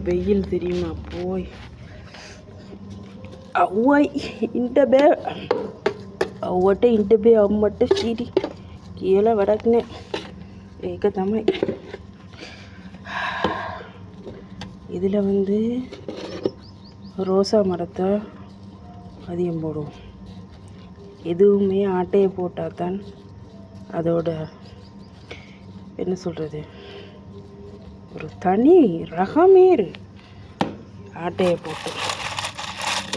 வெயில் தெரியுமா போய் අව්වයි ඉන්ට බෑ අව්වට ඉන්ට බෑ අම්මට සිටි කියලා වැඩක් නෑ ඒක තමයි இதில் வந்து ரோசா மரத்தை அதிகம் போடுவோம் எதுவுமே ஆட்டையை போட்டால் தான் அதோட என்ன சொல்கிறது ஒரு தனி ரகமே ஆட்டையை போட்டு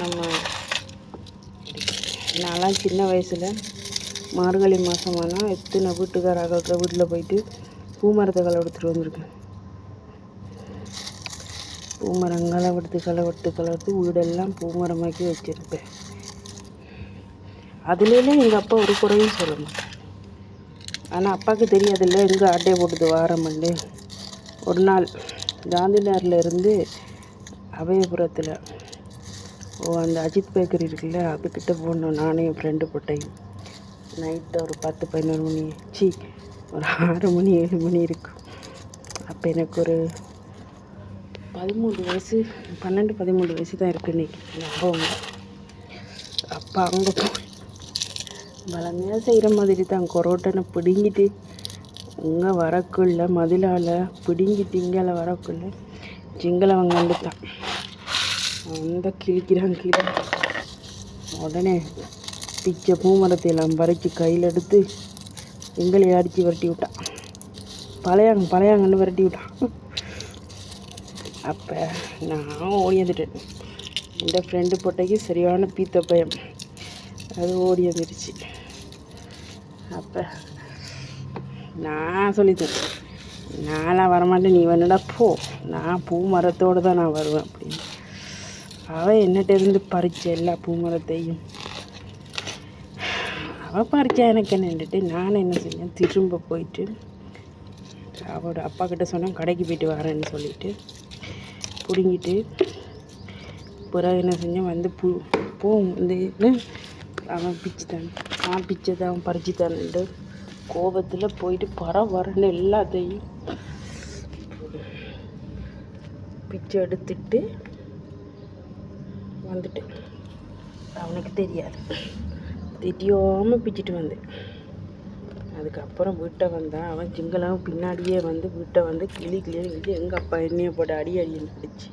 நம்ம நான்லாம் சின்ன வயசில் மார்கழி மாதமானால் எத்தனை வீட்டுக்காரர்கள் வீட்டில் போயிட்டு பூமரத்தை களவெடுத்துட்டு வந்திருக்கேன் பூமரங்களை களவெடுத்து வீடெல்லாம் பூமரமாக்கி வச்சுருப்பேன் அதுலேயும் எங்கள் அப்பா ஒரு குறையும் சொல்ல மாட்டேன் ஆனால் அப்பாவுக்கு தெரியாதில்ல எங்கே ஆட்டையை போட்டுது வாரமண்டு ஒரு நாள் காந்தி நகரில் இருந்து அபயபுரத்தில் அந்த அஜித் பேக்கரி இருக்குல்ல அதுக்கிட்ட போனோம் நானும் என் ஃப்ரெண்டு போட்டையும் நைட்டு ஒரு 10-11 மணி ஒரு 6 மணி 7 மணி இருக்கும் அப்போ எனக்கு ஒரு 12-13 வயசு தான் இருக்குது இன்றைக்கி ஞாபகம் அப்போ அங்கே போய் வளமையாக செய்கிற மாதிரி தான் கொரோட்டனை பிடுங்கிட்டு இங்கே வரக்குள்ள மதிலால் பிடுங்கிட்டு இங்கே வரக்குள்ள ஜிங்களை அவங்க வந்துட்டான் அந்த கிழிக்கிறான் கீழே உடனே பிச்சை பூமரத்தையெல்லாம் பறித்து கையில் எடுத்து எங்களையே அடித்து விரட்டி விட்டான் பழையாங்கன்னு விரட்டி விட்டான் அப்போ நான் ஓடி வந்துட்டேன் இந்த ஃப்ரெண்டு பொட்டைக்கு சரியான பீத்த பயம் அது ஓடி வந்துடுச்சு அப்போ நான் சொல்லித்தேன் நான்லாம் வரமாட்டேன் நீ வேணுடா போ நான் பூ மரத்தோடு தான் நான் வருவேன் அப்படின்னு அவள் என்னட்ட இருந்து பறிச்ச எல்லா பூமரத்தையும் அவள் பறிச்சா எனக்கு என்னன்ட்டு நான் என்ன செஞ்சேன் திரும்ப போயிட்டு அவளோட அப்பா கிட்ட சொன்னேன் கடைக்கு போயிட்டு வரேன்னு சொல்லிட்டு பிடுங்கிட்டு பிறகு என்ன செஞ்சேன் வந்து பூ வந்து அவன் நான் பிச்சை அவன் பறிச்சு தரேன்ட்டு கோபத்தில் போயிட்டு வரேன்னு எல்லாத்தையும் பிச்சை எடுத்துட்டு வந்துட்டு அவனுக்கு தெரியாது திட்டியாமல் பிச்சுட்டு வந்தேன் அதுக்கப்புறம் வீட்டை வந்தான் அவன் ஜிங்களாவும் பின்னாடியே வந்து வீட்டை வந்து கிளின்னு எங்கள் அப்பா எண்ணெயை போட்டு அடின்னு அடிச்சு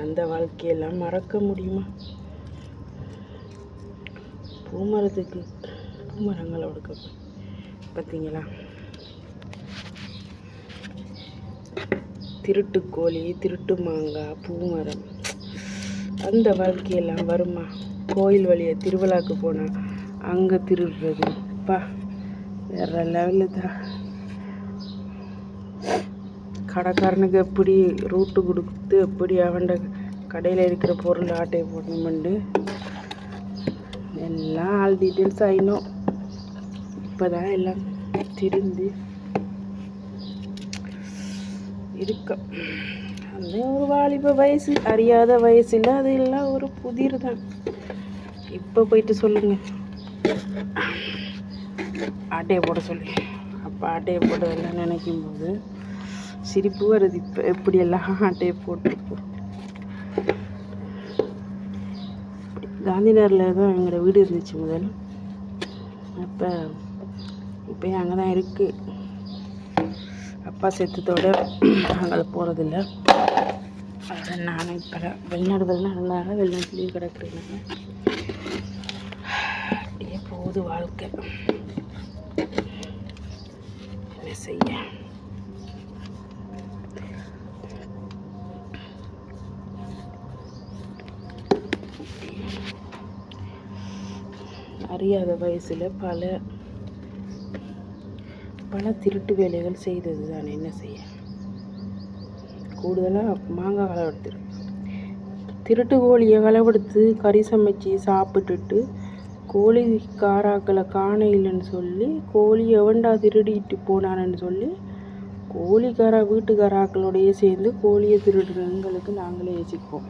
அந்த வாழ்க்கையெல்லாம் மறக்க முடியுமா பூமரங்களை ஒடுக்க பார்த்தீங்களா திருட்டு கோழி திருட்டு மாங்காய் பூமரம் அந்த வாழ்க்கையெல்லாம் வருமா கோயில் வழியை திருவிழாவுக்கு போனால் அங்கே திருடுறது வேறு லெவலு தான் கடைக்காரனுக்கு எப்படி ரூட்டு கொடுத்து எப்படி அவன்ட கடையில் இருக்கிற பொருள் ஆட்டையை போடணுமெண்டு எல்லாம் ஆல் டீட்டெயில்ஸ் ஆயினோம் இப்போ தான் எல்லாம் திருந்தி இருக்க அந்த ஒரு வாலிப வயசு அறியாத வயசில் அது எல்லாம் ஒரு புதிர் தான் இப்போ போயிட்டு சொல்லுங்கள் ஆட்டையை போட சொல்லி அப்போ ஆட்டையை போட்டதெல்லாம் நினைக்கும் போது சிரிப்பு வருது இப்போ எப்படியெல்லாம் ஆட்டையை போட்டுருப்போம் காந்தி நகரில் தான் எங்களோட வீடு இருந்துச்சு முதல் இப்போ அங்கே தான் இருக்குது அப்பா செத்தத்தோடு அங்கே போகிறதில்ல அதை நானும் இப்போ வெளிநாடுனால வெளிநாட்டுலேயும் கிடக்குறேன் அப்படியே போகுது வாழ்க்கை என்ன செய்ய அறியாத வயசில் பல திருட்டு வேலைகள் செய்தது தானே என்ன செய்ய கூடுதலாக மாங்காய் களவெடுத்துரு திருட்டு கோழியை களவெடுத்து கறி சமைச்சு சாப்பிட்டுட்டு கோழிக்காராக்களை காண இல்லைன்னு சொல்லி கோழி எவன்டா திருடிட்டு போனான்னு சொல்லி வீட்டுக்காராக்களோடையே சேர்ந்து கோழியை திருடுறவங்களுக்கு நாங்களே யோசிப்போம்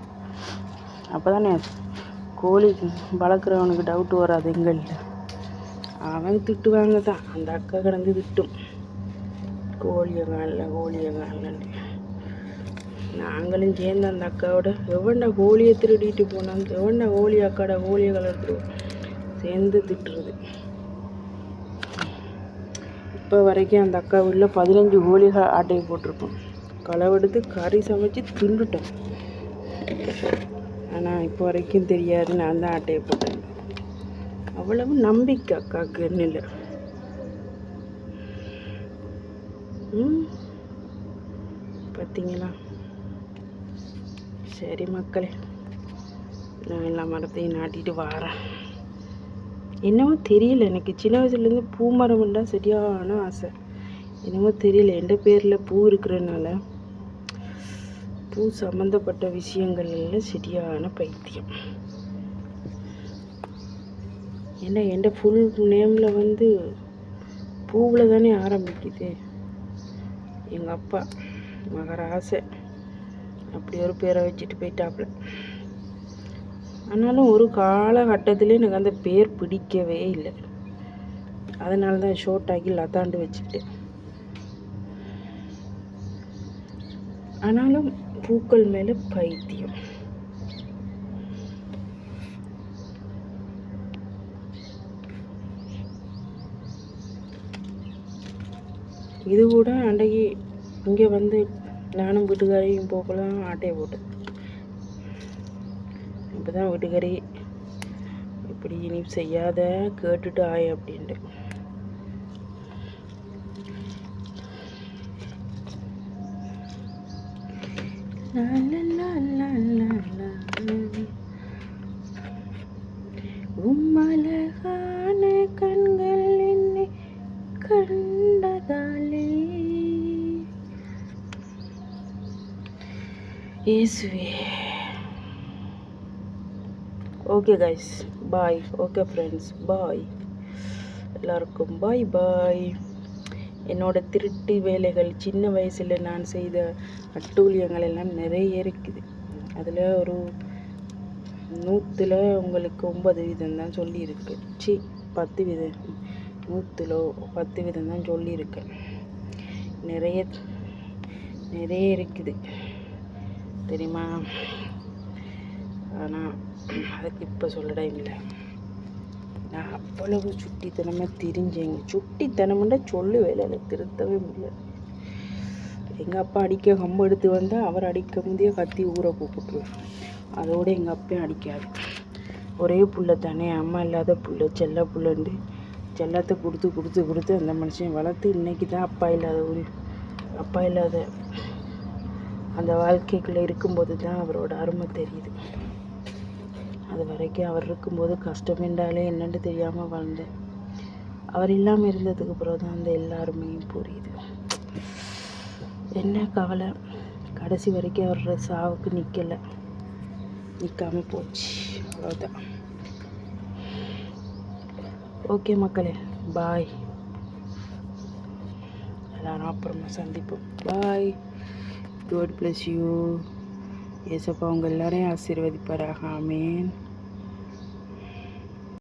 அப்போ தானே கோழி வளர்க்குறவனுக்கு டவுட் வராது எங்கள்கிட்ட அவன் திட்டுவாங்க தான் அந்த அக்கா கிடந்து திட்டும் கோழியை காணல நாங்களும் சேர்ந்து அந்த அக்காவோட எவன்டா கோழியை திருடிட்டு போனாங்க, எவன்டா கோழி அக்காடா கோழியை கலர்த்து சேர்ந்து திட்டுறது. இப்போ வரைக்கும் அந்த அக்கா வீட்டில் 15 கோழிகள் ஆட்டையை போட்டிருப்போம். களவெடுத்து கறி சமைச்சு தின்னுட்டோம். ஆனால் இப்போ வரைக்கும் தெரியாது நான் தான் ஆட்டையை போட்டேன். அவ்வளவு நம்பிக்கை அக்காவுக்கு என்னில்லை. பார்த்தீங்களா? சரி மக்களே, நான் எல்லா மரத்தையும் நாட்டிட்டு வாரேன். என்னவோ தெரியல, எனக்கு சின்ன வயசுலேருந்து பூ மரம்னா சரியான ஆசை. என்னவோ தெரியல, எந்த பேரில் பூ இருக்கிறனால பூ சம்மந்தப்பட்ட விஷயங்கள்ல சரியான பைத்தியம். ஏன்னா எந்த ஃபுல் நேமில் வந்து பூவில் தானே ஆரம்பிக்குது. எங்கள் அப்பா மகராசை அப்படி ஒரு பேரை வச்சுட்டு போயிட்டாப்புல. ஆனாலும் ஒரு காலகட்டத்தில் எனக்கு அந்த பேர் பிடிக்கவே இல்லை. அதனால தான் ஷோர்ட்டாகி லதாண்டு வச்சுக்கிட்டேன். ஆனாலும் பூக்கள் மேலே பைத்தியம். இது கூட அன்றைக்கு இங்கே வந்து நானும் வீட்டுக்காரையும் போகலாம் ஆட்டையை போட்டேன். இப்போ தான் வீட்டுக்காரி இப்படி இனி செய்யாத கேட்டுட்டு ஆய அப்படின்ட்டு. உம்மழகான கண்கள் என்னை கண்டதாலே இயேசுவே. ஓகே கைஸ், பாய். ஓகே ஃப்ரெண்ட்ஸ், பாய். எல்லாருக்கும் பாய் பாய். என்னோட திருட்டு வேலைகள், சின்ன வயசில் நான் செய்த அட்டூழியங்கள் எல்லாம் நிறைய இருக்குது. அதில் ஒரு 100ல் உங்களுக்கு 9% தான் சொல்லியிருக்கு. 10%, 100ல் 10% தான் சொல்லியிருக்கேன். நிறைய இருக்குது தெரியுமா? ஆனால் அதுக்கு இப்போ சொல்ல டைம் இல்லை. நான் அவ்வளவு சுட்டித்தனமாக தெரிஞ்சேங்க. சுட்டித்தனம்னா சொல்லு வேலை திருத்தவே முடியாது. எங்கள் அப்பா அடிக்க கம்பு எடுத்து வந்தால் அவர் அடிக்க முந்தைய கத்தி ஊரை கூப்பிட்டுருவேன். அதோடு எங்கள் அப்பையும் அடிக்காது. ஒரே புள்ள தானே, அம்மா இல்லாத புள்ள, செல்ல புள்ளண்டு செல்லத்தை கொடுத்து அந்த மனுஷன் வளர்த்து இன்றைக்கி தான் அப்பா இல்லாத அந்த வாழ்க்கைக்குள்ளே இருக்கும்போது தான் அவரோட அருமை தெரியுது. அது வரைக்கும் அவர் இருக்கும்போது கஷ்டம் என்றாலே என்னென்னு தெரியாமல் வாழ்ந்தேன். அவர் இல்லாமல் இருந்ததுக்கு பிறகு தான் அந்த எல்லாருமையும் புரியுது. என்ன கவலை, கடைசி வரைக்கும் அவரோட சாவுக்கு நிற்காமல் போச்சு, அவ்வளோதான். ஓகே மக்களே, பாய். எல்லாரும் அப்புறமா சந்திப்போம். பாய். God bless you. ஏசப்பா உங்கள் எல்லாரையும் ஆசீர்வதிப்பாராக. ஆமேன்.